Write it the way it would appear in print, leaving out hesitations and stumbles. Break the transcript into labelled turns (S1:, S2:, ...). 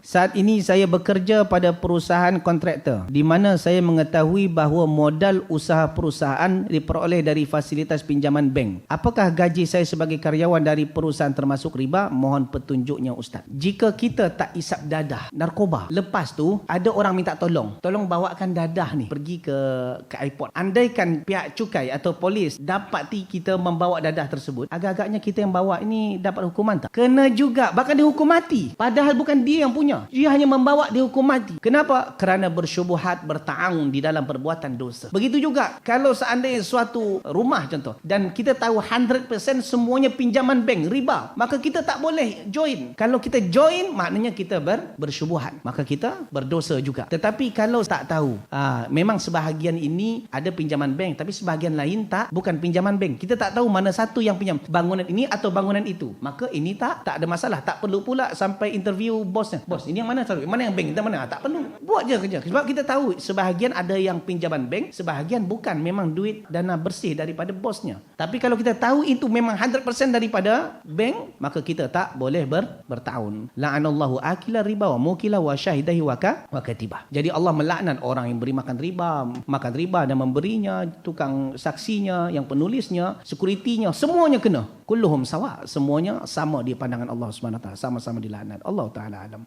S1: Saat ini saya bekerja pada perusahaan kontraktor di mana saya mengetahui bahawa modal usaha perusahaan diperoleh dari fasilitas pinjaman bank. Apakah gaji saya sebagai karyawan dari perusahaan termasuk riba? Mohon petunjuknya Ustaz. Jika kita tak isap dadah narkoba, lepas tu ada orang minta tolong bawakan dadah ni pergi ke airport. Andaikan pihak cukai atau polis dapati kita membawa dadah tersebut, agak-agaknya kita yang bawa ini dapat hukuman tak? Kena juga, bahkan dihukum mati. Padahal bukan dia yang punya. Dia hanya membawa, dihukum mati. Kenapa? Kerana bersyubuhat, bertaang di dalam perbuatan dosa. Begitu juga kalau seandainya suatu rumah contoh dan kita tahu 100% semuanya pinjaman bank riba, maka kita tak boleh join. Kalau kita join, maknanya kita bersyubuhat, maka kita berdosa juga. Tetapi kalau tak tahu, memang sebahagian ini ada pinjaman bank, tapi sebahagian lain tak, bukan pinjaman bank. Kita tak tahu mana satu yang pinjam, bangunan ini atau bangunan itu. Maka ini tak ada masalah. Tak perlu pula sampai interview bosnya. Bos, ini yang mana? Mana yang bank? Kita mana? Tak perlu. Buat je kerja. Sebab kita tahu sebahagian ada yang pinjaman bank, sebahagian bukan, memang duit dana bersih daripada bosnya. Tapi kalau kita tahu itu memang 100% daripada bank, maka kita tak boleh bertahun. La'anallahu akila riba wa mukila wa syahidahi wa katibah. Jadi Allah melaknat orang yang beri makan riba dan memberinya, tukang saksinya, yang penulisnya, sekuritinya, semuanya kena. Kulluhum sawa, semuanya sama di pandangan Allah Subhanahu wa taala, sama-sama dilaknat. Allah taala alam.